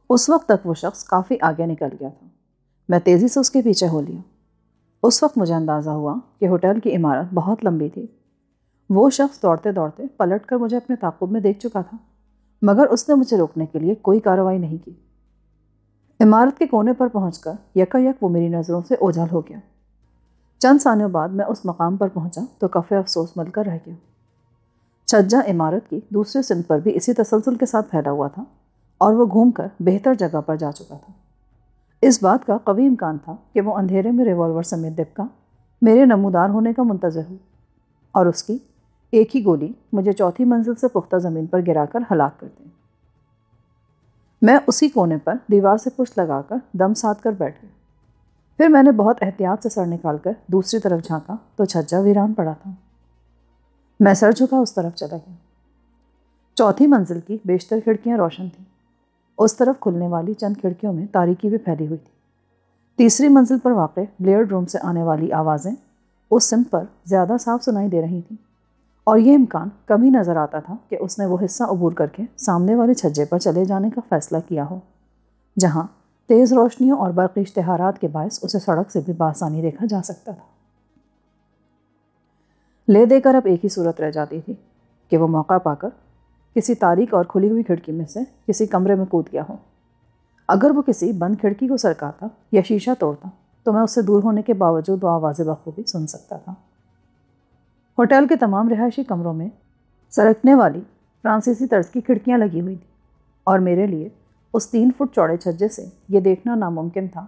اس وقت تک وہ شخص کافی آگے نکل گیا تھا۔ میں تیزی سے اس کے پیچھے ہو لیا۔ اس وقت مجھے اندازہ ہوا کہ ہوٹل کی عمارت بہت لمبی تھی۔ وہ شخص دوڑتے دوڑتے پلٹ کر مجھے اپنے تعاقب میں دیکھ چکا تھا، مگر اس نے مجھے روکنے کے لیے کوئی کارروائی نہیں کی۔ عمارت کے کونے پر پہنچ کر یکایک وہ میری نظروں سے اوجھل ہو گیا۔ چند ثانیوں بعد میں اس مقام پر پہنچا تو کفِ افسوس مل کر رہ گیا۔ چھجا عمارت کی دوسرے سمت پر بھی اسی تسلسل کے ساتھ پھیلا ہوا تھا اور وہ گھوم کر بہتر جگہ پر جا چکا تھا۔ اس بات کا قوی امکان تھا کہ وہ اندھیرے میں ریوالور سمیت دبکا میرے نمودار ہونے کا منتظر ہو اور اس کی ایک ہی گولی مجھے چوتھی منزل سے پختہ زمین پر گرا کر ہلاک کر دے۔ میں اسی کونے پر دیوار سے پشت لگا کر دم ساتھ کر بیٹھ گیا۔ پھر میں نے بہت احتیاط سے سر نکال کر دوسری طرف جھانکا تو چھجا ویران پڑا تھا۔ میں سر جھکا اس طرف چلا گیا۔ چوتھی منزل کی بیشتر کھڑکیاں روشن تھیں۔ اس طرف کھلنے والی چند کھڑکیوں میں تاریکی بھی پھیلی ہوئی تھی۔ تیسری منزل پر واقع بلیئرڈ روم سے آنے والی آوازیں اس سمت پر زیادہ صاف سنائی دے رہی تھیں، اور یہ امکان کم ہی نظر آتا تھا کہ اس نے وہ حصہ عبور کر کے سامنے والے چھجے پر چلے جانے کا فیصلہ کیا ہو، جہاں تیز روشنیوں اور برقی اشتہارات کے باعث اسے سڑک سے بھی بآسانی دیکھا جا سکتا تھا۔ لے دے کر اب ایک ہی صورت رہ جاتی تھی کہ وہ موقع پا کر کسی تاریک اور کھلی ہوئی کھڑکی میں سے کسی کمرے میں کود گیا ہو۔ اگر وہ کسی بند کھڑکی کو سرکاتا یا شیشہ توڑتا تو میں اس سے دور ہونے کے باوجود وہ آوازیں بخوبی سن سکتا تھا۔ ہوٹل کے تمام رہائشی کمروں میں سرکنے والی فرانسیسی طرز کی کھڑکیاں لگی ہوئی تھیں، اور میرے لیے اس 3 فٹ چوڑے چھجے سے یہ دیکھنا ناممکن تھا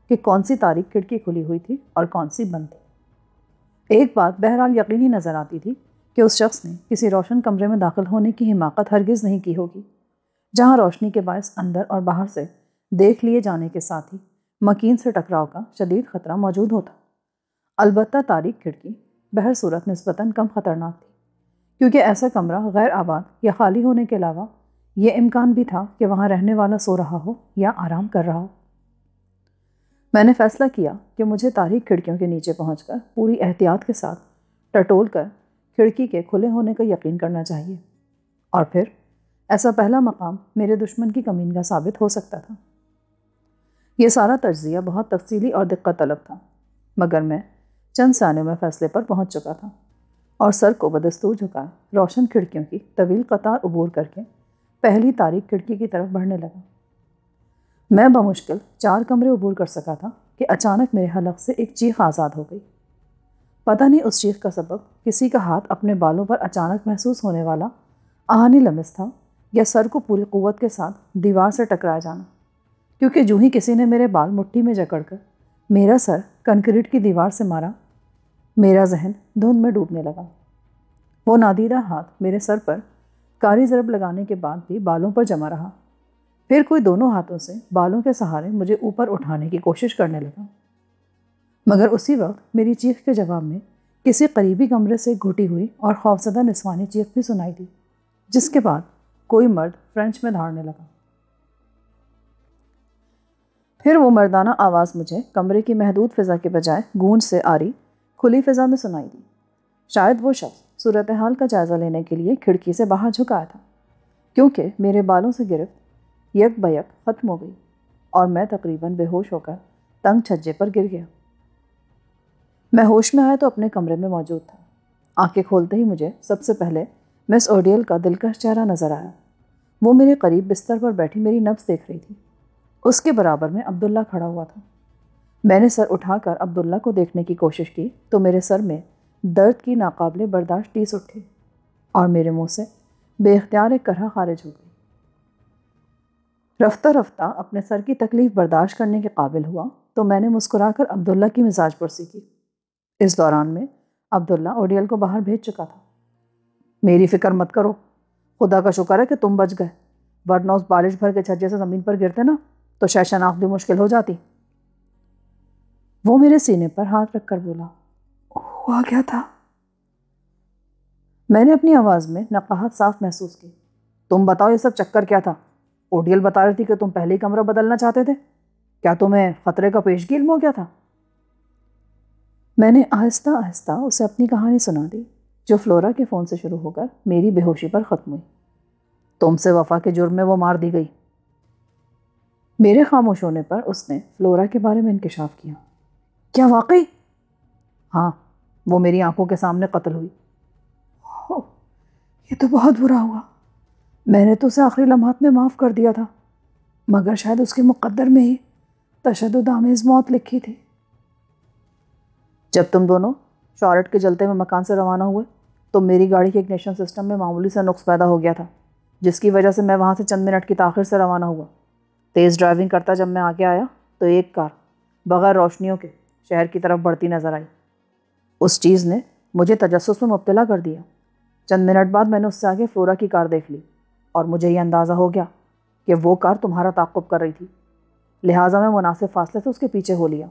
کہ کون سی تاریک کھڑکی کھلی ہوئی تھی اور کون سی بند تھی۔ ایک بات بہرحال یقینی نظر آتی تھی کہ اس شخص نے کسی روشن کمرے میں داخل ہونے کی حماقت ہرگز نہیں کی ہوگی، جہاں روشنی کے باعث اندر اور باہر سے دیکھ لیے جانے کے ساتھ ہی مکین سے ٹکراؤ کا شدید خطرہ موجود ہوتا۔ البتہ تاریک کھڑکی بہر صورت نسبتاً کم خطرناک تھی، کیونکہ ایسا کمرہ غیر آباد یا خالی ہونے کے علاوہ یہ امکان بھی تھا کہ وہاں رہنے والا سو رہا ہو یا آرام کر رہا ہو۔ میں نے فیصلہ کیا کہ مجھے تاریک کھڑکیوں کے نیچے پہنچ کر پوری احتیاط کے ساتھ ٹٹول کر کھڑکی کے کھلے ہونے کا یقین کرنا چاہیے، اور پھر ایسا پہلا مقام میرے دشمن کی کمینگاہ ثابت ہو سکتا تھا۔ یہ سارا تجزیہ بہت تفصیلی اور دقت طلب تھا، مگر میں چند ثانیوں میں فیصلے پر پہنچ چکا تھا، اور سر کو بدستور جھکائے روشن کھڑکیوں کی طویل قطار عبور کر کے پہلی تاریک کھڑکی کی طرف بڑھنے لگا۔ میں بمشکل 4 کمرے عبور کر سکا تھا کہ اچانک میرے حلق سے ایک چیخ آزاد ہو گئی۔ پتہ نہیں اس چیخ کا سبب کسی کا ہاتھ اپنے بالوں پر اچانک محسوس ہونے والا آہنی لمس تھا، یا سر کو پوری قوت کے ساتھ دیوار سے ٹکرایا جانا، کیونکہ جو ہی کسی نے میرے بال مٹھی میں جکڑ کر میرا سر کنکریٹ کی دیوار سے مارا، میرا ذہن دھند میں ڈوبنے لگا۔ وہ نادیدہ ہاتھ میرے سر پر کاری ضرب لگانے کے بعد بھی بالوں پر جمع رہا، پھر کوئی دونوں ہاتھوں سے بالوں کے سہارے مجھے اوپر اٹھانے کی کوشش کرنے لگا، مگر اسی وقت میری چیخ کے جواب میں کسی قریبی کمرے سے گھٹی ہوئی اور خوفزدہ نسوانی چیخ بھی سنائی دی، جس کے بعد کوئی مرد فرینچ میں دھاڑنے لگا۔ پھر وہ مردانہ آواز مجھے کمرے کی محدود فضا کے بجائے گونج سے آری کھلی فضا میں سنائی دی۔ شاید وہ شخص صورتحال کا جائزہ لینے کے لیے کھڑکی سے باہر جھکایا تھا، کیونکہ میرے بالوں سے گرفت یک بیک ختم ہو گئی اور میں تقریباً بے ہوش ہو کر تنگ چھجے پر گر گیا۔ میں ہوش میں آیا تو اپنے کمرے میں موجود تھا۔ آنکھیں کھولتے ہی مجھے سب سے پہلے مس اوڈیل کا دلکش چہرہ نظر آیا۔ وہ میرے قریب بستر پر بیٹھی میری نبض دیکھ رہی تھی۔ اس کے برابر میں عبداللہ کھڑا ہوا تھا۔ میں نے سر اٹھا کر عبداللہ کو دیکھنے کی کوشش کی تو میرے سر میں درد کی ناقابل برداشت ٹیس اٹھی اور میرے منہ سے بے اختیار ایک کرہ خارج ہو گئی۔ رفتہ رفتہ اپنے سر کی تکلیف برداشت کرنے کے قابل ہوا تو میں نے مسکرا کر عبداللہ کی مزاج پرسی کی۔ اس دوران میں عبداللہ اوڈیل کو باہر بھیج چکا تھا۔ میری فکر مت کرو، خدا کا شکر ہے کہ تم بچ گئے، ورنہ اس بالش بھر کے چھجے سے زمین پر گرتے نا تو شاید شناخت بھی مشکل ہو جاتی۔ وہ میرے سینے پر ہاتھ رکھ کر بولا، ہوا کیا تھا؟ میں نے اپنی آواز میں نقاہت صاف محسوس کی۔ تم بتاؤ یہ سب چکر کیا تھا؟ اوڈیل بتا رہی تھی کہ تم پہلے ہی کمرہ بدلنا چاہتے تھے، کیا تمہیں خطرے کا پیشگی علم ہو گیا تھا؟ میں نے آہستہ آہستہ اسے اپنی کہانی سنا دی، جو فلورا کے فون سے شروع ہو کر میری بے ہوشی پر ختم ہوئی۔ تم سے وفا کے جرم میں وہ مار دی گئی۔ میرے خاموش ہونے پر اس نے فلورا کے بارے میں انکشاف کیا۔ کیا واقعی؟ ہاں، وہ میری آنکھوں کے سامنے قتل ہوئی۔ یہ تو بہت برا ہوا۔ میں نے تو اسے آخری لمحات میں معاف کر دیا تھا، مگر شاید اس کے مقدر میں ہی تشدد آمیز موت لکھی تھی۔ جب تم دونوں شارٹ کے جلتے ہوئے مکان سے روانہ ہوئے تو میری گاڑی کے اگنیشن سسٹم میں معمولی سا نقص پیدا ہو گیا تھا، جس کی وجہ سے میں وہاں سے چند منٹ کی تاخیر سے روانہ ہوا۔ تیز ڈرائیونگ کرتا جب میں آگے آیا تو ایک کار بغیر روشنیوں کے شہر کی طرف بڑھتی نظر آئی۔ اس چیز نے مجھے تجسس میں مبتلا کر دیا۔ چند منٹ بعد میں نے اس سے آگے فلورا کی کار دیکھ لی اور مجھے یہ اندازہ ہو گیا کہ وہ کار تمہارا تعاقب کر رہی تھی، لہٰذا میں مناسب فاصلے سے اس کے پیچھے ہو لیا۔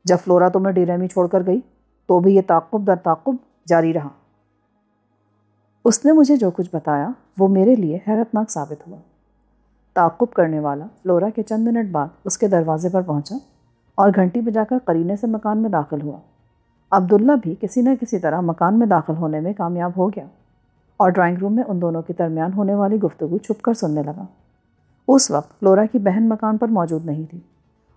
جب فلورا تمہیں ڈیریمی چھوڑ کر گئی تو بھی یہ تعاقب در تعاقب جاری رہا۔ اس نے مجھے جو کچھ بتایا وہ میرے لیے حیرت ناک ثابت ہوا۔ تعاقب کرنے والا فلورا کے چند منٹ بعد اس کے دروازے پر پہنچا اور گھنٹی بجا کر قرینے سے مکان میں داخل ہوا۔ عبداللہ بھی کسی نہ کسی طرح مکان میں داخل ہونے میں کامیاب ہو گیا اور ڈرائنگ روم میں ان دونوں کے درمیان ہونے والی گفتگو چھپ کر سننے لگا۔ اس وقت فلورا کی بہن مکان پر موجود نہیں تھی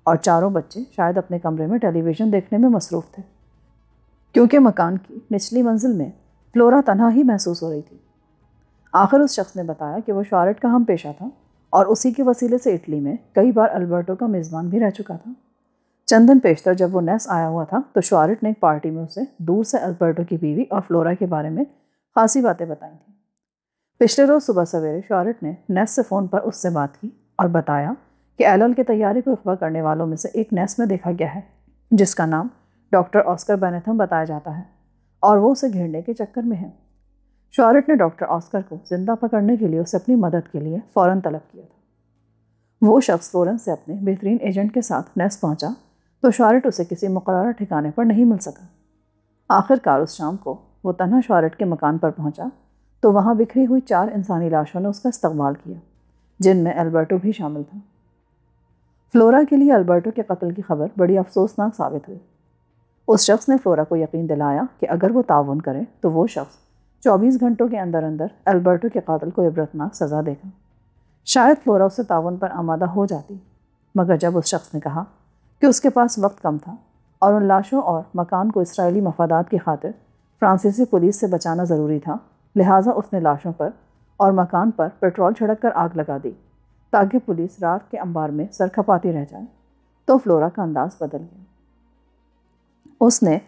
اور چاروں بچے شاید اپنے کمرے میں ٹیلی ویژن دیکھنے میں مصروف تھے، کیونکہ مکان کی نچلی منزل میں فلورا تنہا ہی محسوس ہو رہی تھی۔ آخر اس شخص نے بتایا کہ وہ شارٹ کا ہم پیشہ تھا اور اسی کے وسیلے سے اٹلی میں کئی بار البرٹو کا میزبان بھی رہ چکا تھا۔ چند دن پیشتر جب وہ نیس آیا ہوا تھا تو شارٹ نے ایک پارٹی میں اسے دور سے البرٹو کی بیوی اور فلورا کے بارے میں خاصی باتیں بتائی تھیں۔ پچھلے روز صبح سویرے شارٹ نے نیس سے فون پر اس سے بات کی اور بتایا کہ ایلول کے طیارے کو اغوا کرنے والوں میں سے ایک نیس میں دیکھا گیا ہے جس کا نام ڈاکٹر آسکر بینتھم بتایا جاتا ہے اور وہ اسے گھیرنے کے چکر میں ہے۔ شارٹ نے ڈاکٹر آسکر کو زندہ پکڑنے کے لیے اسے اپنی مدد کے لیے فوراً طلب کیا تھا۔ وہ شخص فوراً سے اپنے بہترین ایجنٹ کے ساتھ نیس پہنچا تو شارٹ اسے کسی مقررہ ٹھکانے پر نہیں مل سکا۔ آخر کار اس شام کو وہ تنہا شارٹ کے مکان پر پہنچا تو وہاں بکھری ہوئی 4 انسانی لاشوں نے اس کا استقبال کیا، جن میں البرٹو بھی شامل تھا۔ فلورا کے لیے البرٹو کے قتل کی خبر بڑی افسوسناک ثابت ہوئی۔ اس شخص نے فلورا کو یقین دلایا کہ اگر وہ تعاون کرے تو وہ شخص 24 گھنٹوں کے اندر البرٹو کے قاتل کو عبرتناک سزا دے گا۔ شاید فلورا اس سے تعاون پر آمادہ ہو جاتی، مگر جب اس شخص نے کہا کہ اس کے پاس وقت کم تھا اور ان لاشوں اور مکان کو اسرائیلی مفادات کی خاطر فرانسیسی پولیس سے بچانا ضروری تھا، لہٰذا اس نے لاشوں پر اور مکان پر پیٹرول چھڑک کر آگ لگا دی تاکہ پولیس رات کے انبار میں سرکھپاتی رہ جائے، تو فلورا کا انداز بدل گیا۔ اس نے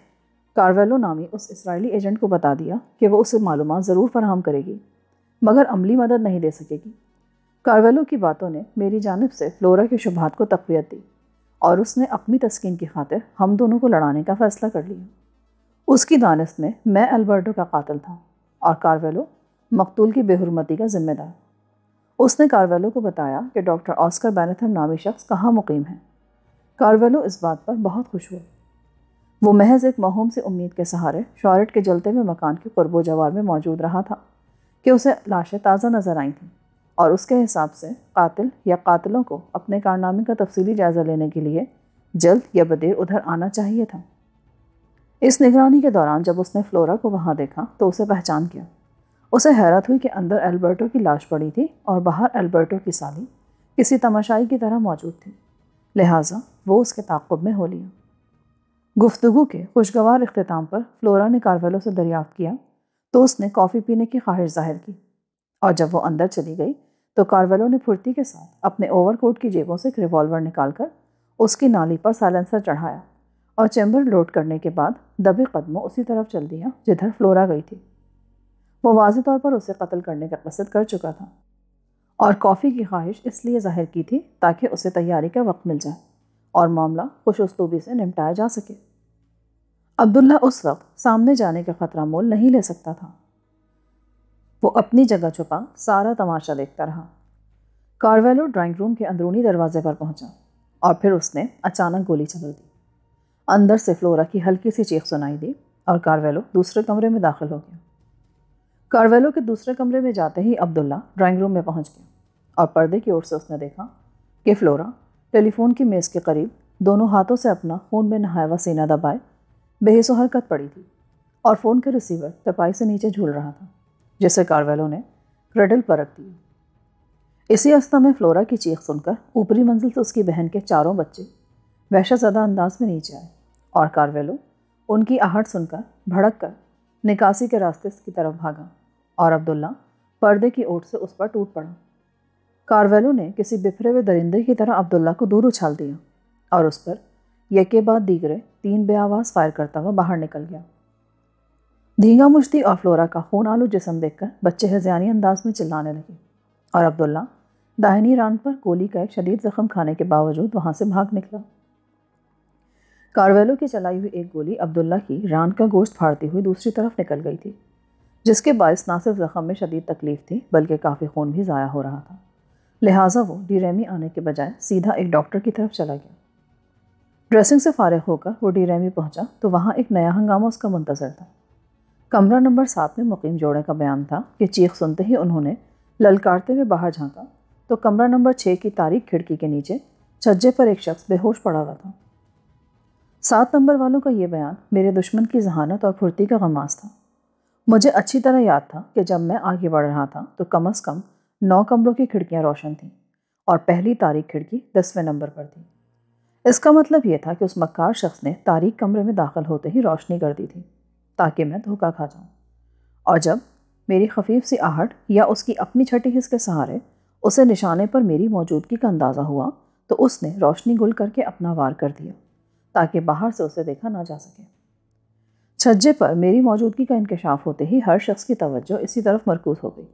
کارویلو نامی اس اسرائیلی ایجنٹ کو بتا دیا کہ وہ اسے معلومات ضرور فراہم کرے گی مگر عملی مدد نہیں دے سکے گی۔ کارویلو کی باتوں نے میری جانب سے فلورا کے شبہات کو تقویت دی اور اس نے اپنی تسکین کی خاطر ہم دونوں کو لڑانے کا فیصلہ کر لیا۔ اس کی دانست میں البرٹو کا قاتل تھا اور کارویلو مقتول کی بے حرمتی کا ذمہ دار۔ اس نے کارویلو کو بتایا کہ ڈاکٹر آسکر بینتھم نامی شخص کہاں مقیم ہے۔ کارویلو اس بات پر بہت خوش ہوا۔ وہ محض ایک موہوم سی امید کے سہارے شارٹ کے جلتے ہوئے مکان کے قرب و جوار میں موجود رہا تھا کہ اسے لاشیں تازہ نظر آئی تھیں اور اس کے حساب سے قاتل یا قاتلوں کو اپنے کارنامے کا تفصیلی جائزہ لینے کے لیے جلد یا بدیر ادھر آنا چاہیے تھا۔ اس نگرانی کے دوران جب اس نے فلورا کو وہاں دیکھا تو اسے پہچان کیا۔ اسے حیرت ہوئی کہ اندر البرٹو کی لاش پڑی تھی اور باہر البرٹو کی سالی کسی تماشائی کی طرح موجود تھی، لہٰذا وہ اس کے تعاقب میں ہو لیا۔ گفتگو کے خوشگوار اختتام پر فلورا نے کارویلو سے دریافت کیا تو اس نے کافی پینے کی خواہش ظاہر کی، اور جب وہ اندر چلی گئی تو کارویلو نے پھرتی کے ساتھ اپنے اوور کوٹ کی جیبوں سے ایک ریوالور نکال کر اس کی نالی پر سائلنسر چڑھایا اور چیمبر لوڈ کرنے کے بعد دبے قدموں اسی طرف چل دیا جدھر فلورا گئی تھی۔ وہ واضح طور پر اسے قتل کرنے کا قصد کر چکا تھا اور کافی کی خواہش اس لیے ظاہر کی تھی تاکہ اسے تیاری کا وقت مل جائے اور معاملہ خوش اسلوبی سے نمٹایا جا سکے۔ عبداللہ اس وقت سامنے جانے کا خطرہ مول نہیں لے سکتا تھا۔ وہ اپنی جگہ چھپا سارا تماشا دیکھتا رہا۔ کارویلو ڈرائنگ روم کے اندرونی دروازے پر پہنچا اور پھر اس نے اچانک گولی چلا دی۔ اندر سے فلورا کی ہلکی سی چیخ سنائی دی اور کارویلو دوسرے کمرے میں داخل ہو گیا۔ کارویلو کے دوسرے کمرے میں جاتے ہی عبداللہ ڈرائنگ روم میں پہنچ گیا اور پردے کی اوٹ سے اس نے دیکھا کہ فلورا ٹیلی فون کی میز کے قریب دونوں ہاتھوں سے اپنا خون میں نہایا ہوا سینہ دبائے بے حس و حرکت پڑی تھی اور فون کا ریسیور تپائی سے نیچے جھول رہا تھا، جسے کارویلو نے کریڈل پر رکھ دیا۔ اسی اسنا میں فلورا کی چیخ سن کر اوپری منزل سے اس کی بہن کے چاروں بچے وحشت زدہ انداز میں نیچے آئے اور کارویلو ان کی آہٹ سن کر بھڑک کر نکاسی کے راستے کی طرف بھاگا اور عبداللہ پردے کی اوٹ سے اس پر ٹوٹ پڑا۔ کارویلو نے کسی بفرے ہوئے درندے کی طرح عبداللہ کو دور اچھال دیا اور اس پر یکے بعد دیگرے 3 بے آواز فائر کرتا ہوا باہر نکل گیا۔ دھینگا مشتی اور فلورا کا خون آلو جسم دیکھ کر بچے ہذیانی انداز میں چلانے لگے اور عبداللہ داہنی ران پر گولی کا ایک شدید زخم کھانے کے باوجود وہاں سے بھاگ نکلا۔ کارویلو کی چلائی ہوئی ایک گولی عبداللہ کی ران کا گوشت پھاڑتی ہوئی دوسری طرف نکل گئی تھی، جس کے باعث نہ صرف زخم میں شدید تکلیف تھی بلکہ کافی خون بھی ضائع ہو رہا تھا، لہٰذا وہ ڈیریمی آنے کے بجائے سیدھا ایک ڈاکٹر کی طرف چلا گیا۔ ڈریسنگ سے فارغ ہو کر وہ ڈیریمی پہنچا تو وہاں ایک نیا ہنگامہ اس کا منتظر تھا۔ کمرہ نمبر 7 میں مقیم جوڑے کا بیان تھا کہ چیخ سنتے ہی انہوں نے للکارتے ہوئے باہر جھانکا تو کمرہ نمبر 6 کی تاریک کھڑکی کے نیچے چھجے پر ایک شخص بے ہوش پڑا ہوا تھا۔ 7 نمبر والوں کا یہ بیان میرے دشمن کی ذہانت اور پھرتی کا غماز تھا۔ مجھے اچھی طرح یاد تھا کہ جب میں آگے بڑھ رہا تھا تو کم از کم 9 کمروں کی کھڑکیاں روشن تھیں اور پہلی تاریک کھڑکی 10ویں نمبر پر تھی۔ اس کا مطلب یہ تھا کہ اس مکار شخص نے تاریک کمرے میں داخل ہوتے ہی روشنی کر دی تھی تاکہ میں دھوکہ کھا جاؤں، اور جب میری خفیف سی آہٹ یا اس کی اپنی چھٹی حس کے سہارے اسے نشانے پر میری موجودگی کا اندازہ ہوا تو اس نے روشنی گل کر کے اپنا وار کر دیا تاکہ باہر سے اسے دیکھا نہ جا سکے۔ چھجے پر میری موجودگی کا انکشاف ہوتے ہی ہر شخص کی توجہ اسی طرف مرکوز ہو گئی۔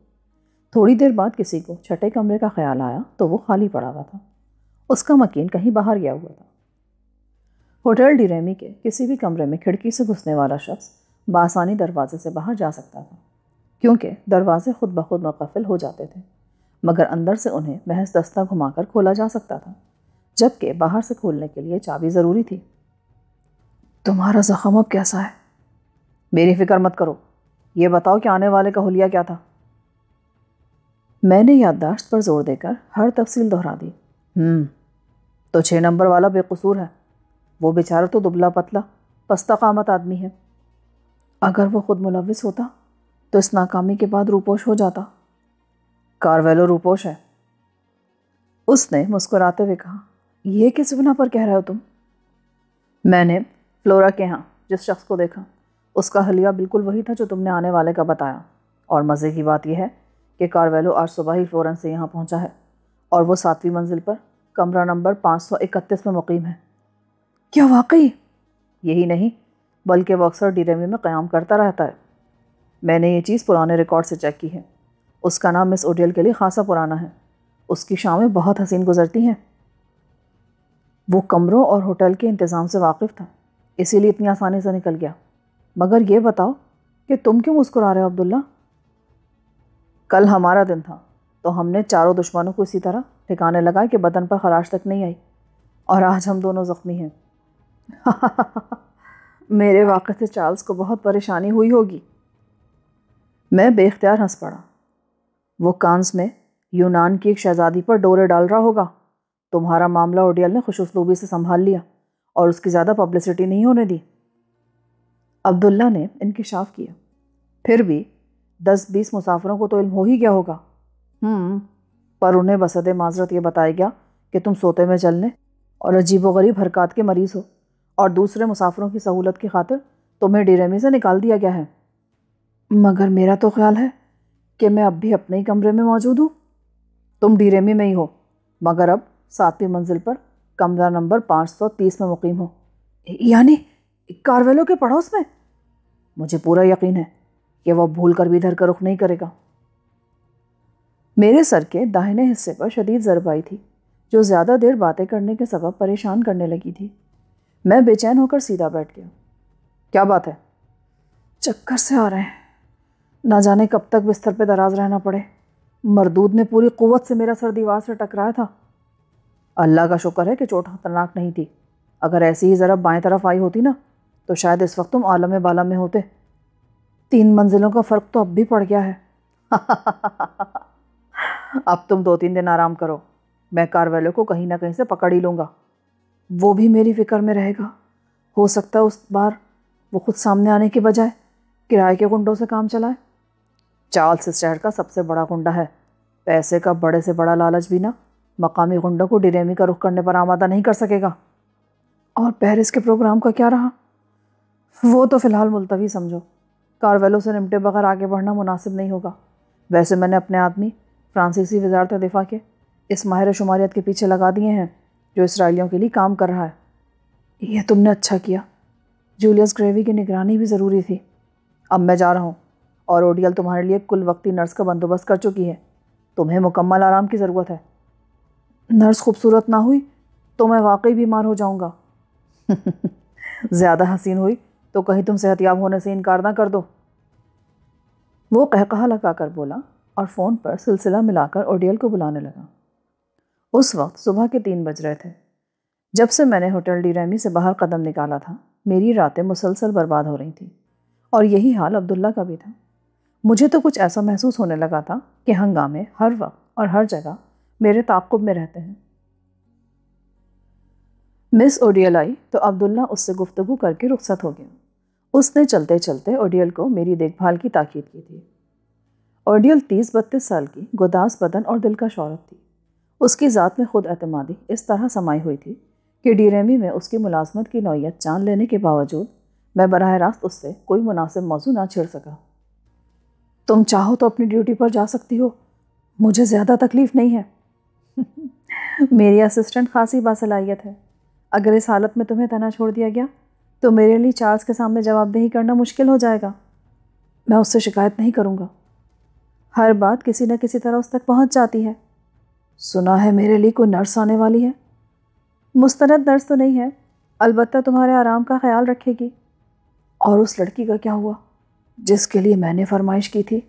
تھوڑی دیر بعد کسی کو چھٹے کمرے کا خیال آیا تو وہ خالی پڑا ہوا تھا، اس کا مکین کہیں باہر گیا ہوا تھا۔ ہوٹل ڈیریمی کے کسی بھی کمرے میں کھڑکی سے گھسنے والا شخص بآسانی دروازے سے باہر جا سکتا تھا، کیونکہ دروازے خود بخود منقفل ہو جاتے تھے، مگر اندر سے انہیں محض دستہ گھما کر کھولا جا سکتا تھا، جبکہ باہر سے کھولنے کے لیے چابی ضروری تھی۔ تمہارا زخم اب کیسا ہے؟ میری فکر مت کرو، یہ بتاؤ کہ آنے والے کا حلیہ کیا تھا؟ میں نے یادداشت پر زور دے کر ہر تفصیل دہرا دی۔ تو 6 نمبر والا بے قصور ہے، وہ بیچارہ تو دبلا پتلا پستہ قامت آدمی ہے۔ اگر وہ خود ملوث ہوتا تو اس ناکامی کے بعد روپوش ہو جاتا۔ کارویلو روپوش ہے، اس نے مسکراتے ہوئے کہا۔ یہ کس بنا پر کہہ رہے ہو تم؟ میں نے فلورا کے ہاں جس شخص کو دیکھا اس کا حلیہ بالکل وہی تھا جو تم نے آنے والے کا بتایا، اور مزے کی بات یہ ہے کہ کارویلو آج صبح ہی فلورنس سے یہاں پہنچا ہے اور وہ 7ویں منزل پر کمرہ نمبر 531 میں مقیم ہے۔ کیا واقعی؟ یہی نہیں بلکہ وہ اکثر ڈیریمی میں قیام کرتا رہتا ہے۔ میں نے یہ چیز پرانے ریکارڈ سے چیک کی ہے۔ اس کا نام مس اوڈیل کے لیے خاصا پرانا ہے، اس کی شامیں بہت حسین گزرتی ہیں۔ وہ کمروں اور ہوٹل کے انتظام سے واقف تھا، اسی لیے اتنی آسانی سے نکل گیا۔ مگر یہ بتاؤ کہ تم کیوں مسکرا رہے ہو عبداللہ؟ کل ہمارا دن تھا تو ہم نے چاروں دشمنوں کو اسی طرح ٹھکانے لگائے کہ بدن پر خراش تک نہیں آئی، اور آج ہم دونوں زخمی ہیں۔ میرے واقعے سے چارلز کو بہت پریشانی ہوئی ہوگی۔ میں بے اختیار ہنس پڑا۔ وہ کانز میں یونان کی ایک شہزادی پر ڈورے ڈال رہا ہوگا۔ تمہارا معاملہ اوڈیل نے خوش اسلوبی سے سنبھال لیا اور اس کی زیادہ پبلسٹی نہیں ہونے دی۔ عبداللہ نے انکشاف کیا۔ پھر بھی 10-20 مسافروں کو تو علم ہو ہی گیا ہوگا۔ پر انہیں بصد معذرت یہ بتایا گیا کہ تم سوتے میں چلنے اور عجیب و غریب حرکات کے مریض ہو، اور دوسرے مسافروں کی سہولت کی خاطر تمہیں ڈیریمی سے نکال دیا گیا ہے۔ مگر میرا تو خیال ہے کہ میں اب بھی اپنے ہی کمرے میں موجود ہوں۔ تم ڈیریمی میں ہی ہو، مگر اب 7ویں منزل پر کمرہ نمبر 530 میں مقیم ہو۔ یعنی کارویلو کے پڑوس میں؟ مجھے پورا یقین ہے کہ وہ بھول کر بھی ادھر کا رخ نہیں کرے گا۔ میرے سر کے داہنے حصے پر شدید ضرب آئی تھی جو زیادہ دیر باتیں کرنے کے سبب پریشان کرنے لگی تھی۔ میں بے چین ہو کر سیدھا بیٹھ گیا۔ کیا بات ہے؟ چکر سے آ رہے ہیں، نہ جانے کب تک بستر پہ دراز رہنا پڑے۔ مردود نے پوری قوت سے میرا سر دیوار سے ٹکرایا تھا۔ اللہ کا شکر ہے کہ چوٹ خطرناک نہیں تھی، اگر ایسی ہی ضرب بائیں طرف آئی ہوتی نا تو شاید اس وقت تم عالم بالا میں ہوتے۔ 3 منزلوں کا فرق تو اب بھی پڑ گیا ہے۔ اب تم 2-3 دن آرام کرو، میں کارویلو کو کہیں نہ کہیں سے پکڑ ہی لوں گا۔ وہ بھی میری فکر میں رہے گا، ہو سکتا ہے اس بار وہ خود سامنے آنے کے بجائے کرائے کے گنڈوں سے کام چلائے۔ چارلز اس شہر کا سب سے بڑا گنڈا ہے، پیسے کا بڑے سے بڑا لالچ بھی نا مقامی غنڈوں کو ڈیریمی کا رخ کرنے پر آمادہ نہیں کر سکے گا۔ اور پیرس کے پروگرام کا کیا رہا؟ وہ تو فی الحال ملتوی سمجھو، کارویلو سے نمٹے بغیر آگے بڑھنا مناسب نہیں ہوگا۔ ویسے میں نے اپنے آدمی فرانسیسی وزارت دفاع کے اس ماہر شماریت کے پیچھے لگا دیے ہیں جو اسرائیلیوں کے لیے کام کر رہا ہے۔ یہ تم نے اچھا کیا، جولیس گریوی کی نگرانی بھی ضروری تھی۔ اب میں جا رہا ہوں اور اوڈیل تمہارے لیے کل وقتی نرس کا بندوبست کر چکی ہے۔ تمہیں مکمل آرام کی ضرورت ہے۔ نرس خوبصورت نہ ہوئی تو میں واقعی بیمار ہو جاؤں گا۔ زیادہ حسین ہوئی تو کہیں تم صحت یاب ہونے سے انکار نہ کر دو۔ وہ قہقہا لگا کر بولا اور فون پر سلسلہ ملا کر اوڈیل کو بلانے لگا۔ اس وقت صبح کے 3 بج رہے تھے۔ جب سے میں نے ہوٹل ڈی ریمی سے باہر قدم نکالا تھا میری راتیں مسلسل برباد ہو رہی تھیں، اور یہی حال عبداللہ کا بھی تھا۔ مجھے تو کچھ ایسا محسوس ہونے لگا تھا کہ ہنگامے ہر وقت اور ہر جگہ میرے تعاقب میں رہتے ہیں۔ مس اوڈیل آئی تو عبداللہ اس سے گفتگو کر کے رخصت ہو گیا۔ اس نے چلتے چلتے اوڈیل کو میری دیکھ بھال کی تاکید کی تھی۔ اوڈیل 30-32 سال کی گداز بدن اور دلکش عورت تھی۔ اس کی ذات میں خود اعتمادی اس طرح سمائی ہوئی تھی کہ ڈی ریمی میں اس کی ملازمت کی نوعیت جان لینے کے باوجود میں براہ راست اس سے کوئی مناسب موضوع نہ چھیڑ سکا۔ تم چاہو تو اپنی ڈیوٹی پر جا سکتی ہو، مجھے زیادہ تکلیف نہیں ہے۔ میری اسسٹنٹ خاصی باصلاحیت ہے۔ اگر اس حالت میں تمہیں تنہا چھوڑ دیا گیا تو میرے لیے چارلز کے سامنے جواب دہی کرنا مشکل ہو جائے گا۔ میں اس سے شکایت نہیں کروں گا۔ ہر بات کسی نہ کسی طرح اس تک پہنچ جاتی ہے۔ سنا ہے میرے لیے کوئی نرس آنے والی ہے؟ مستند نرس تو نہیں ہے، البتہ تمہارے آرام کا خیال رکھے گی۔ اور اس لڑکی کا کیا ہوا جس کے لیے میں نے فرمائش کی تھی؟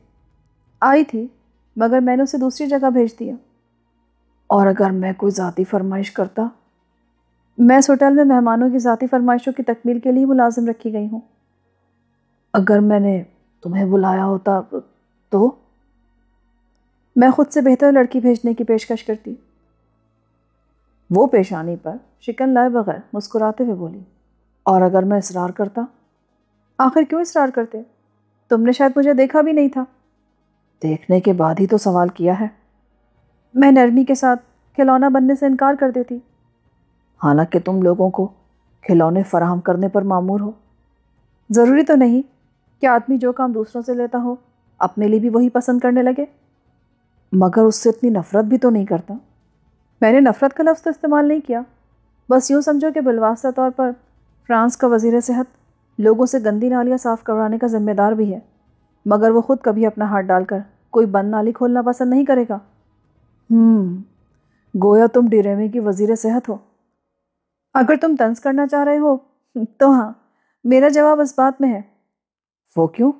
آئی تھی مگر میں نے اسے دوسری جگہ بھیج دیا۔ اور اگر میں کوئی ذاتی فرمائش کرتا؟ میں اس ہوٹل میں مہمانوں کی ذاتی فرمائشوں کی تکمیل کے لیے ملازم رکھی گئی ہوں۔ اگر میں نے تمہیں بلایا ہوتا تو میں خود سے بہتر لڑکی بھیجنے کی پیشکش کرتی۔ وہ پیشانی پر شکن لائے بغیر مسکراتے ہوئے بولی، اور اگر میں اصرار کرتا؟ آخر کیوں اصرار کرتے؟ تم نے شاید مجھے دیکھا بھی نہیں تھا۔ دیکھنے کے بعد ہی تو سوال کیا ہے۔ میں نرمی کے ساتھ کھلونا بننے سے انکار کر دیتی، حالانکہ تم لوگوں کو کھلونے فراہم کرنے پر مامور ہو۔ ضروری تو نہیں کہ آدمی جو کام دوسروں سے لیتا ہو اپنے لیے بھی وہی پسند کرنے لگے۔ مگر اس سے اتنی نفرت بھی تو نہیں کرتا۔ میں نے نفرت کا لفظ تو استعمال نہیں کیا، بس یوں سمجھو کہ بالواسطہ طور پر فرانس کا وزیر صحت لوگوں سے گندی نالیاں صاف کروانے کا ذمہ دار بھی ہے، مگر وہ خود کبھی اپنا ہاتھ ڈال کر کوئی بند نالی کھولنا پسند نہیں کرے گا۔ گویا تم ڈی ریمی کی وزیر صحت ہو۔ اگر تم طنز کرنا چاہ رہے ہو تو ہاں، میرا جواب اس بات میں ہے۔ وہ کیوں؟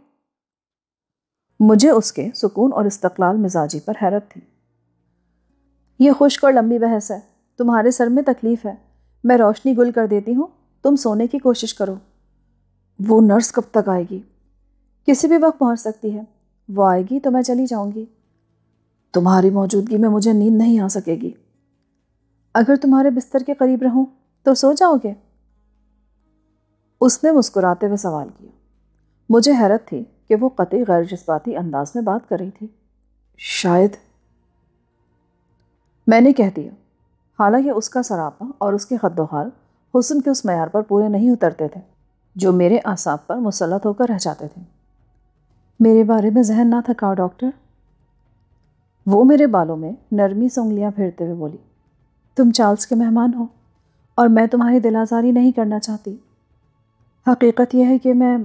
مجھے اس کے سکون اور استقلال مزاجی پر حیرت تھی۔ یہ خشک اور لمبی بحث ہے، تمہارے سر میں تکلیف ہے، میں روشنی گل کر دیتی ہوں، تم سونے کی کوشش کرو۔ وہ نرس کب تک آئے گی؟ کسی بھی وقت پہنچ سکتی ہے، وہ آئے گی تو میں چلی جاؤں گی۔ تمہاری موجودگی میں مجھے نیند نہیں آ سکے گی۔ اگر تمہارے بستر کے قریب رہوں تو سو جاؤ گے؟ اس نے مسکراتے ہوئے سوال کیا۔ مجھے حیرت تھی کہ وہ قطعی غیر جذباتی انداز میں بات کر رہی تھی۔ شاید، میں نے کہہ دیا، حالانکہ اس کا سراپا اور اس کے خد و خال حسن کے اس معیار پر پورے نہیں اترتے تھے جو میرے اعصاب پر مسلط ہو کر رہ جاتے تھے۔ میرے بارے میں ذہن نہ تھکاؤ ڈاکٹر۔ وہ میرے بالوں میں نرمی سے انگلیاں پھیرتے ہوئے بولی، تم چارلز کے مہمان ہو اور میں تمہاری دل آزاری نہیں کرنا چاہتی۔ حقیقت یہ ہے کہ میں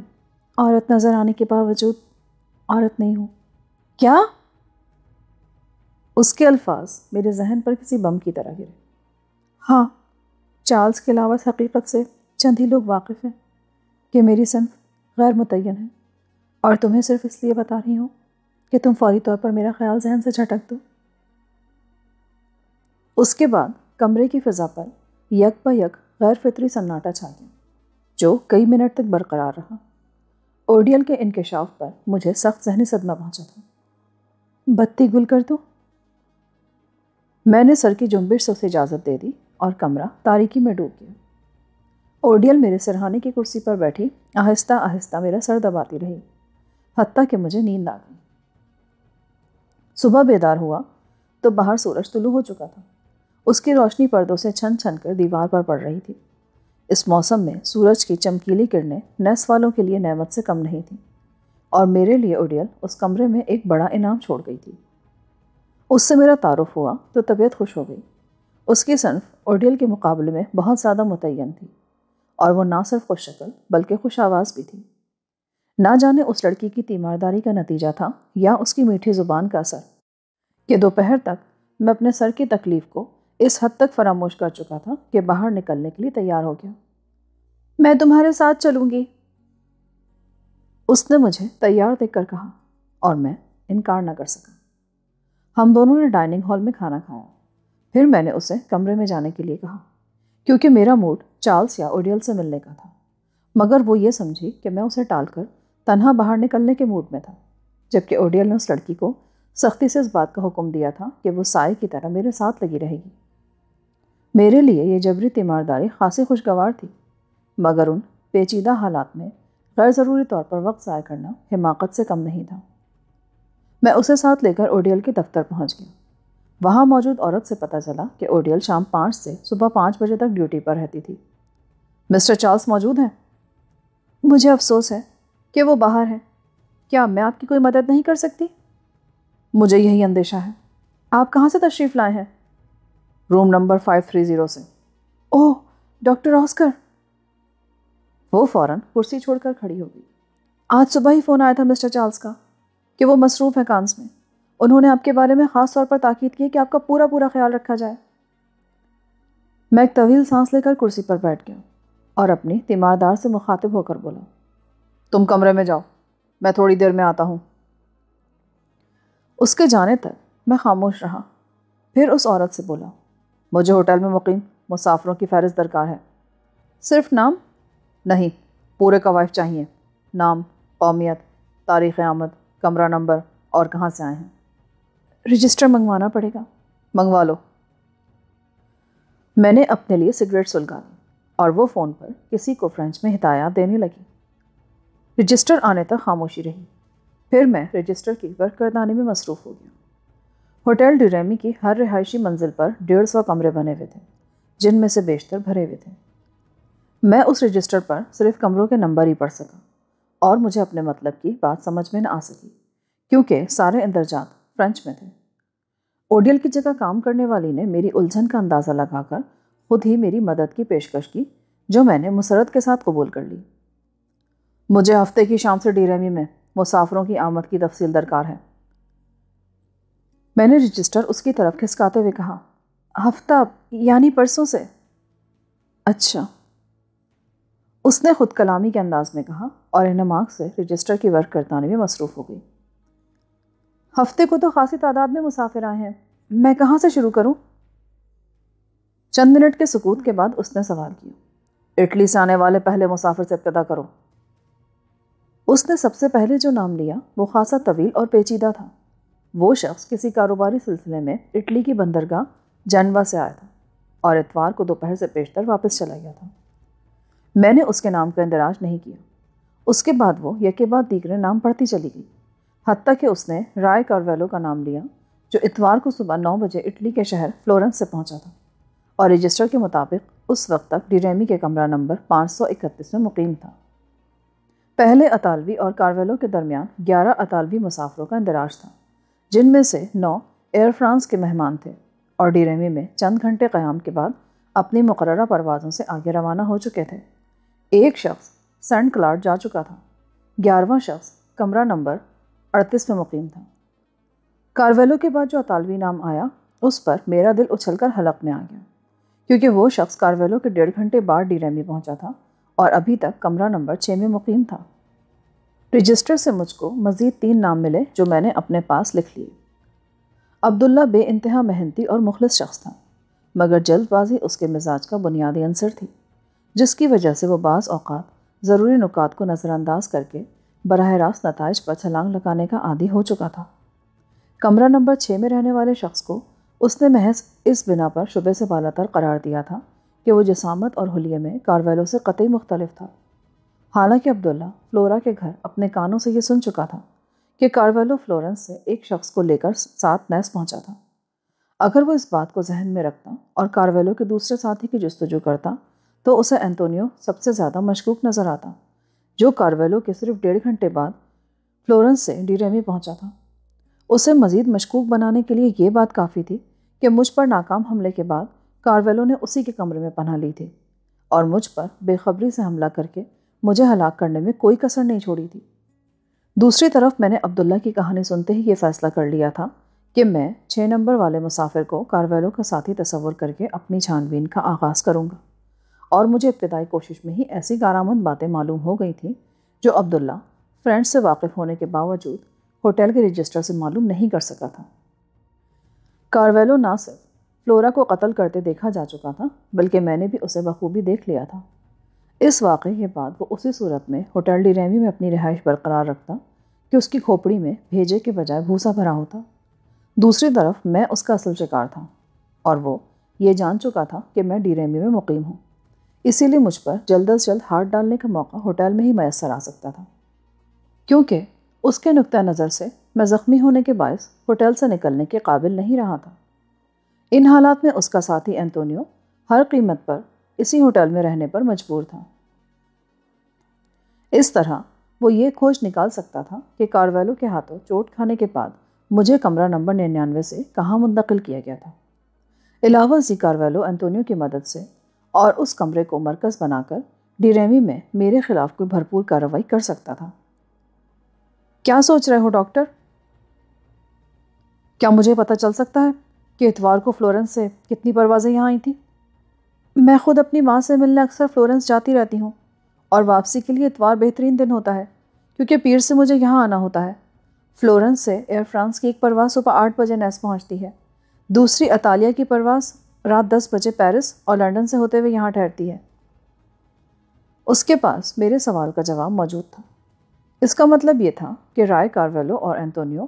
عورت نظر آنے کے باوجود عورت نہیں ہوں۔ کیا؟ اس کے الفاظ میرے ذہن پر کسی بم کی طرح گرے۔ ہاں، چارلز کے علاوہ اس حقیقت سے چند ہی لوگ واقف ہیں کہ میری صنف غیر متعین ہے، اور تمہیں صرف اس لیے بتا رہی ہوں کہ تم فوری طور پر میرا خیال ذہن سے جھٹک دو۔ اس کے بعد کمرے کی فضا پر یک بہ یک غیر فطری سناٹا چھا گیا جو کئی منٹ تک برقرار رہا۔ اوڈیل کے انکشاف پر مجھے سخت ذہنی صدمہ پہنچا تھا۔ بتی گل کر دو؟ میں نے سر کی جنبش سے اسے اجازت دے دی اور کمرہ تاریکی میں ڈوب گیا۔ اوڈیل میرے سرہانے کی کرسی پر بیٹھی آہستہ آہستہ میرا سر دباتی رہی، حتیٰ کہ مجھے نیند آ گئی۔ صبح بیدار ہوا تو باہر سورج طلوع ہو چکا تھا۔ اس کی روشنی پردوں سے چھن چھن کر دیوار پر پڑ رہی تھی۔ اس موسم میں سورج کی چمکیلی کرنیں نیس والوں کے لیے نعمت سے کم نہیں تھیں، اور میرے لیے اوڈیل اس کمرے میں ایک بڑا انعام چھوڑ گئی تھی۔ اس سے میرا تعارف ہوا تو طبیعت خوش ہو گئی۔ اس کی صنف اوڈیل کے مقابلے میں بہت زیادہ متعین تھی، اور وہ نہ صرف خوش شکل بلکہ خوش آواز بھی تھی۔ نہ جانے اس لڑکی کی تیمارداری کا نتیجہ تھا یا اس کی میٹھی زبان کا اثر کہ دوپہر تک میں اپنے سر کی تکلیف کو اس حد تک فراموش کر چکا تھا کہ باہر نکلنے کے لیے تیار ہو گیا۔ میں تمہارے ساتھ چلوں گی، اس نے مجھے تیار دیکھ کر کہا، اور میں انکار نہ کر سکا۔ ہم دونوں نے ڈائننگ ہال میں کھانا کھایا۔ پھر میں نے اسے کمرے میں جانے کے لیے کہا، کیونکہ میرا موڈ چارلز یا اوڈیل سے ملنے کا تھا، مگر وہ یہ سمجھی کہ میں اسے ٹال کر تنہا باہر نکلنے کے موڈ میں تھا، جبکہ اوڈیل نے اس لڑکی کو سختی سے اس بات کا حکم دیا تھا کہ وہ سائے کی طرح میرے ساتھ لگی رہے گی۔ میرے لیے یہ جبری تیمارداری خاصی خوشگوار تھی، مگر ان پیچیدہ حالات میں غیر ضروری طور پر وقت ضائع کرنا حماقت سے کم نہیں تھا۔ میں اسے ساتھ لے کر اوڈیل کے دفتر پہنچ گیا۔ وہاں موجود عورت سے پتہ چلا کہ اوڈیل شام 5 سے صبح 5 بجے تک ڈیوٹی پر رہتی تھی۔ مسٹر چارلز موجود ہیں؟ مجھے افسوس ہے کہ وہ باہر ہیں۔ کیا میں آپ کی کوئی مدد نہیں کر سکتی؟ مجھے یہی اندیشہ ہے۔ آپ کہاں سے تشریف لائے ہیں؟ روم نمبر 530 سے۔ اوہ، ڈاکٹر آسکر! وہ فوراً کرسی چھوڑ کر کھڑی ہو گئی۔ آج صبح ہی فون آیا تھا مسٹر چارلز کا کہ وہ مصروف ہیں کانس میں۔ انہوں نے آپ کے بارے میں خاص طور پر تاکید کی کہ آپ کا پورا خیال رکھا جائے۔ میں ایک طویل سانس لے کر کرسی پر بیٹھ گیا اور اپنی تیماردار سے مخاطب ہو کر بولا، تم کمرے میں جاؤ، میں تھوڑی دیر میں آتا ہوں۔ اس کے جانے تک میں خاموش رہا۔ پھر اس عورت سے بولا، مجھے ہوٹل میں مقیم مسافروں کی فہرست درکار ہے۔ صرف نام؟ نہیں، پورے قوائف چاہیے۔ نام، قومیت، تاریخ آمد، کمرہ نمبر اور کہاں سے آئے ہیں۔ رجسٹر منگوانا پڑے گا۔ منگوا لو۔ میں نے اپنے لیے سگریٹ سلگا لی اور وہ فون پر کسی کو فرینچ میں ہدایات دینے لگی۔ رجسٹر آنے تک خاموشی رہی۔ پھر میں رجسٹر کی ورک گردانی میں مصروف ہو گیا۔ ہوٹل ڈی ریمی کی ہر رہائشی منزل پر 150 کمرے بنے ہوئے تھے، جن میں سے بیشتر بھرے ہوئے تھے۔ میں اس رجسٹر پر صرف کمروں کے نمبر ہی پڑھ سکا، اور مجھے اپنے مطلب کی بات سمجھ میں نہ آ سکی، کیونکہ سارے اندرجات فرینچ میں تھے۔ اوڈیل کی جگہ کام کرنے والی نے میری الجھن کا اندازہ لگا کر خود ہی میری مدد کی پیشکش کی، جو میں نے مسرت کے ساتھ قبول کر لی۔ مجھے ہفتے کی شام سے ڈی ریمی میں مسافروں کی آمد کی تفصیل درکار ہے۔ میں نے رجسٹر اس کی طرف کھسکاتے ہوئے کہا، ہفتہ یعنی پرسوں سے؟ اچھا، اس نے خود کلامی کے انداز میں کہا اور انہماک سے رجسٹر کی ورک گردانی میں مصروف ہو گئی۔ ہفتے کو تو خاصی تعداد میں مسافر آئے ہیں، میں کہاں سے شروع کروں؟ چند منٹ کے سکوت کے بعد اس نے سوال کیا، اٹلی سے آنے والے پہلے مسافر سے ابتدا کرو۔ اس نے سب سے پہلے جو نام لیا وہ خاصا طویل اور پیچیدہ تھا۔ وہ شخص کسی کاروباری سلسلے میں اٹلی کی بندرگاہ جنوا سے آیا تھا اور اتوار کو دوپہر سے پیشتر واپس چلا گیا تھا۔ میں نے اس کے نام کا اندراج نہیں کیا۔ اس کے بعد وہ یکے بعد دیگرے نام پڑھتی چلی گئی، حتیٰ کہ اس نے رائے کارویلو کا نام لیا، جو اتوار کو صبح 9 بجے اٹلی کے شہر فلورنس سے پہنچا تھا اور رجسٹر کے مطابق اس وقت تک ڈی ریمی کے کمرہ نمبر 531 میں مقیم تھا۔ پہلے اطالوی اور کارویلو کے درمیان 11 اطالوی مسافروں کا اندراج تھا، جن میں سے 9 ایئر فرانس کے مہمان تھے اور ڈی ریمی میں چند گھنٹے قیام کے بعد اپنی مقررہ پروازوں سے آگے روانہ ہو چکے تھے۔ ایک شخص سینٹ کلاڈ جا چکا تھا، 11واں شخص کمرہ نمبر 38 میں مقیم تھا۔ کارویلو کے بعد جو اطالوی نام آیا، اس پر میرا دل اچھل کر حلق میں آ گیا، کیونکہ وہ شخص کارویلو کے 1.5 گھنٹے بعد ڈی ریمی پہنچا تھا اور ابھی تک کمرہ نمبر 6 میں مقیم تھا۔ رجسٹر سے مجھ کو مزید 3 نام ملے جو میں نے اپنے پاس لکھ لیے۔ عبداللہ بے انتہا محنتی اور مخلص شخص تھا، مگر جلد بازی اس کے مزاج کا بنیادی عنصر تھی، جس کی وجہ سے وہ بعض اوقات ضروری نکات کو نظر انداز کر کے براہ راست نتائج پر چھلانگ لگانے کا عادی ہو چکا تھا۔ کمرہ نمبر 6 میں رہنے والے شخص کو اس نے محض اس بنا پر شبے سے بالاتر قرار دیا تھا کہ وہ جسامت اور حلیے میں کارویلو سے قطعی مختلف تھا، حالانکہ عبداللہ فلورا کے گھر اپنے کانوں سے یہ سن چکا تھا کہ کارویلو فلورنس سے ایک شخص کو لے کر 7 نیس پہنچا تھا، اگر وہ اس بات کو ذہن میں رکھتا اور کارویلو کے دوسرے ساتھی کی جستجو کرتا تو اسے اینتونیو سب سے زیادہ مشکوک نظر آتا، جو کارویلو کے صرف 1.5 گھنٹے بعد فلورنس سے ڈی ریمی پہنچا تھا۔ اسے مزید مشکوک بنانے کے لیے یہ بات کافی تھی کہ مجھ پر ناکام حملے کے بعد کارویلو نے اسی کے کمرے میں پناہ لی تھی اور مجھ پر بے خبری سے حملہ کر کے مجھے ہلاک کرنے میں کوئی کسر نہیں چھوڑی تھی۔ دوسری طرف میں نے عبداللہ کی کہانی سنتے ہی یہ فیصلہ کر لیا تھا کہ میں 6 نمبر والے مسافر کو کارویلو کا ساتھی تصور کر کے اپنی چھان بین کا آغاز کروں گا، اور مجھے ابتدائی کوشش میں ہی ایسی کارآمد باتیں معلوم ہو گئی تھیں جو عبداللہ فرینڈ سے واقف ہونے کے باوجود ہوٹل کے رجسٹر سے معلوم نہیں کر سکا تھا۔ کارویلو نہ صرف فلورا کو قتل کرتے دیکھا جا چکا تھا بلکہ میں نے بھی اسے بخوبی دیکھ لیا تھا۔ اس واقعے کے بعد وہ اسی صورت میں ہوٹل ڈی ریمی میں اپنی رہائش برقرار رکھتا کہ اس کی کھوپڑی میں بھیجے کے بجائے بھوسا بھرا ہوتا۔ دوسری طرف میں اس کا اصل شکار تھا اور وہ یہ جان چکا تھا کہ میں ڈی ریمی میں مقیم ہوں، اسی لیے مجھ پر جلد از جلد ہاتھ ڈالنے کا موقع ہوٹل میں ہی میسر آ سکتا تھا، کیونکہ اس کے نقطہ نظر سے میں زخمی ہونے کے باعث ہوٹل سے نکلنے کے قابل نہیں رہا تھا۔ ان حالات میں اس کا ساتھی اینتونیو ہر قیمت پر اسی ہوٹل میں رہنے پر مجبور تھا۔ اس طرح وہ یہ کھوج نکال سکتا تھا کہ کارویلو کے ہاتھوں چوٹ کھانے کے بعد مجھے کمرہ نمبر 99 سے کہاں منتقل کیا گیا تھا۔ علاوہ ازیں کارویلو اینتونیو کی مدد سے اور اس کمرے کو مرکز بنا کر ڈی ریمی میں میرے خلاف کوئی بھرپور کارروائی کر سکتا تھا۔ کیا سوچ رہے ہو ڈاکٹر؟ کیا مجھے پتہ چل سکتا ہے کہ اتوار کو فلورنس سے کتنی پروازیں یہاں آئی تھیں؟ میں خود اپنی ماں سے ملنے اکثر فلورنس جاتی رہتی ہوں اور واپسی کے لیے اتوار بہترین دن ہوتا ہے کیونکہ پیر سے مجھے یہاں آنا ہوتا ہے۔ فلورنس سے ایئر فرانس کی ایک پرواز صبح 8 بجے نیس پہنچتی ہے، دوسری اطالیہ کی پرواز رات 10 بجے پیرس اور لنڈن سے ہوتے ہوئے یہاں ٹھہرتی ہے۔ اس کے پاس میرے سوال کا جواب موجود تھا۔ اس کا مطلب یہ تھا کہ رائے کارویلو اور اینتونیو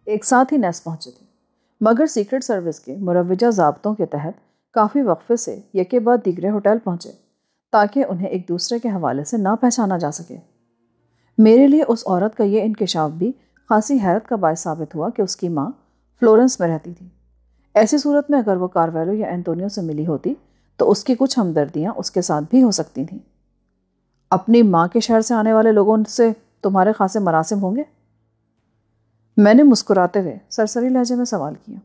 ایک ساتھ ہی نیس پہنچے تھے، مگر سیکرٹ سروس کے مروجہ ضابطوں کے تحت کافی وقفے سے یکے بعد دیگرے ہوٹل پہنچے تاکہ انہیں ایک دوسرے کے حوالے سے نہ پہچانا جا سکے۔ میرے لیے اس عورت کا یہ انکشاف بھی خاصی حیرت کا باعث ثابت ہوا کہ اس کی ماں فلورنس میں رہتی تھی۔ ایسی صورت میں اگر وہ کارویلو یا اینتونیو سے ملی ہوتی تو اس کی کچھ ہمدردیاں اس کے ساتھ بھی ہو سکتی تھیں۔ اپنی ماں کے شہر سے آنے والے لوگوں سے تمہارے خاصے مراسم ہوں گے؟ میں نے مسکراتے ہوئے سرسری لہجے میں سوال کیا۔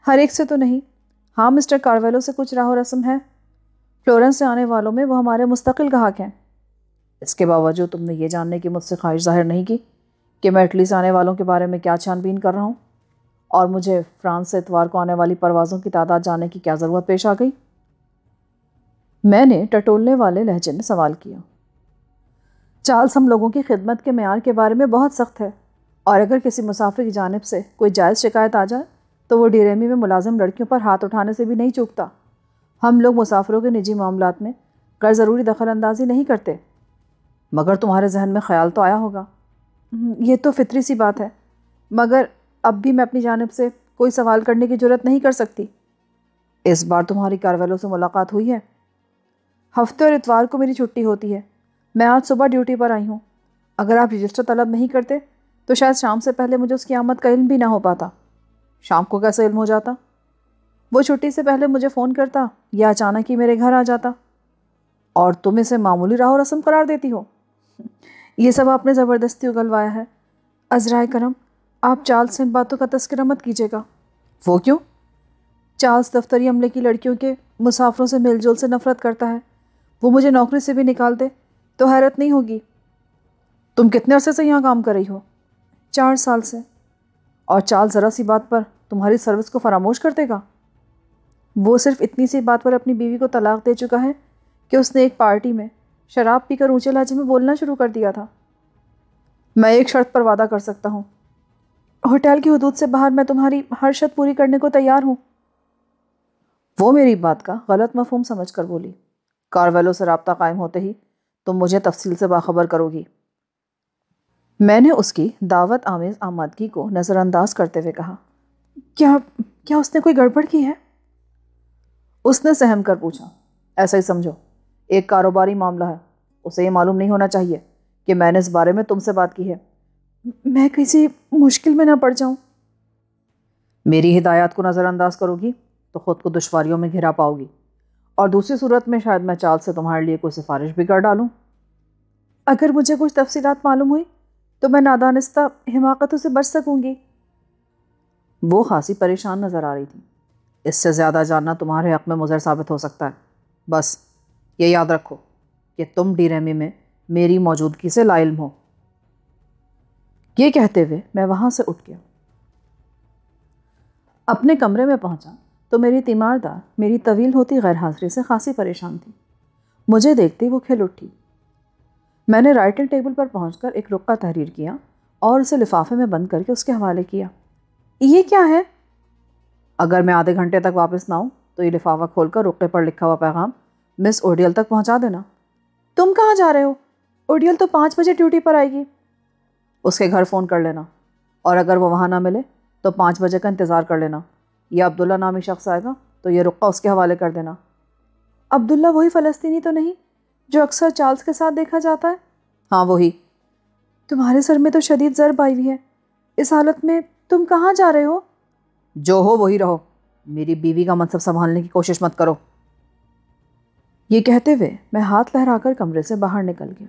ہر ایک سے تو نہیں، ہاں مسٹر کارویلو سے کچھ راہ و رسم ہے۔ فلورنس سے آنے والوں میں وہ ہمارے مستقل گاہک ہیں۔ اس کے باوجود تم نے یہ جاننے کی مجھ سے خواہش ظاہر نہیں کی کہ میں اٹلی سے آنے والوں کے بارے میں کیا چھان بین کر رہا ہوں، اور مجھے فرانس سے اتوار کو آنے والی پروازوں کی تعداد جاننے کی کیا ضرورت پیش آ گئی؟ میں نے ٹٹولنے والے لہجے میں سوال کیا۔ چارلز ہم لوگوں کی خدمت کے معیار کے بارے میں بہت سخت ہے، اور اگر کسی مسافر کی جانب سے کوئی جائز شکایت آ جائے تو وہ ڈی ریمی میں ملازم لڑکیوں پر ہاتھ اٹھانے سے بھی نہیں چوکتا۔ ہم لوگ مسافروں کے نجی معاملات میں غیر ضروری دخل اندازی نہیں کرتے۔ مگر تمہارے ذہن میں خیال تو آیا ہوگا۔ یہ تو فطری سی بات ہے، مگر اب بھی میں اپنی جانب سے کوئی سوال کرنے کی جرات نہیں کر سکتی۔ اس بار تمہاری کارویلو سے ملاقات ہوئی ہے؟ ہفتے اور اتوار کو میری چھٹی ہوتی ہے۔ میں آج صبح ڈیوٹی پر آئی ہوں۔ اگر آپ رجسٹر طلب نہیں کرتے تو شاید شام سے پہلے مجھے اس کی آمد کا علم بھی نہ ہو پاتا۔ شام کو کیسے علم ہو جاتا؟ وہ چھٹی سے پہلے مجھے فون کرتا یا اچانک ہی میرے گھر آ جاتا۔ اور تم اسے معمولی راہ و رسم قرار دیتی ہو؟ یہ سب آپ نے زبردستی اگلوایا ہے۔ عذرائے کرم، آپ چارلز سے ان باتوں کا تذکرہ مت کیجیے گا۔ وہ کیوں؟ چارلز دفتری عملے کی لڑکیوں کے مسافروں سے میل جول سے نفرت کرتا ہے۔ وہ مجھے نوکری سے بھی نکال دے تو حیرت نہیں ہوگی۔ تم کتنے عرصے سے یہاں کام کر رہی ہو؟ 4 سال سے۔ اور چارلز ذرا سی بات پر تمہاری سروس کو فراموش کر دے گا؟ وہ صرف اتنی سی بات پر اپنی بیوی کو طلاق دے چکا ہے کہ اس نے ایک پارٹی میں شراب پی کر اونچے لہجے میں بولنا شروع کر دیا تھا۔ میں ایک شرط پر وعدہ کر سکتا ہوں، ہوٹل کی حدود سے باہر میں تمہاری ہر شرط پوری کرنے کو تیار ہوں۔ وہ میری بات کا غلط مفہوم سمجھ کر بولی۔ کارویلو سے رابطہ قائم ہوتے ہی تم مجھے تفصیل سے باخبر کرو گی۔ میں نے اس کی دعوت آمیز آمادگی کو نظر انداز کرتے ہوئے کہا، کیا اس نے کوئی گڑبڑ کی ہے؟ اس نے سہم کر پوچھا، ایسا ہی سمجھو، ایک کاروباری معاملہ ہے، اسے یہ معلوم نہیں ہونا چاہیے کہ میں نے اس بارے میں تم سے بات کی ہے۔ میں کسی مشکل میں نہ پڑ جاؤں؟ میری ہدایات کو نظر انداز کرو گی تو خود کو دشواریوں میں گھرا پاؤ گی، اور دوسری صورت میں شاید میں چال سے تمہارے لیے کوئی سفارش بھی کر ڈالوں۔ اگر مجھے کچھ تفصیلات معلوم ہوئی تو میں نادانستہ حماقتوں سے بچ سکوں گی۔ وہ خاصی پریشان نظر آ رہی تھی۔ اس سے زیادہ جاننا تمہارے حق میں مضر ثابت ہو سکتا ہے، بس یہ یاد رکھو کہ تم ڈیریمی میں میری موجودگی سے لا علم ہو۔ یہ کہتے ہوئے میں وہاں سے اٹھ گیا۔ اپنے کمرے میں پہنچا تو میری تیماردار میری طویل ہوتی غیر حاضری سے خاصی پریشان تھی۔ مجھے دیکھتے وہ کھل اٹھی۔ میں نے رائٹنگ ٹیبل پر پہنچ کر ایک رقعہ تحریر کیا اور اسے لفافے میں بند کر کے اس کے حوالے کیا۔ یہ کیا ہے؟ اگر میں آدھے گھنٹے تک واپس نہ آؤں تو یہ لفافہ کھول کر رقعے پر لکھا ہوا پیغام مس اوڈیل تک پہنچا دینا۔ تم کہاں جا رہے ہو؟ اوڈیل تو 5 بجے ڈیوٹی پر آئے گی۔ اس کے گھر فون کر لینا، اور اگر وہ وہاں نہ ملے تو 5 بجے کا انتظار کر لینا۔ یہ عبداللہ نامی شخص آئے گا تو یہ رقعہ اس کے حوالے کر دینا۔ عبداللہ وہی فلسطینی تو نہیں جو اکثر چارلز کے ساتھ دیکھا جاتا ہے؟ ہاں وہی۔ تمہارے سر میں تو شدید ضرب آئی ہوئی ہے، اس حالت میں تم کہاں جا رہے ہو؟ جو ہو وہی رہو، میری بیوی کا منصب سنبھالنے کی کوشش مت کرو۔ یہ کہتے ہوئے میں ہاتھ لہرا کر کمرے سے باہر نکل گیا۔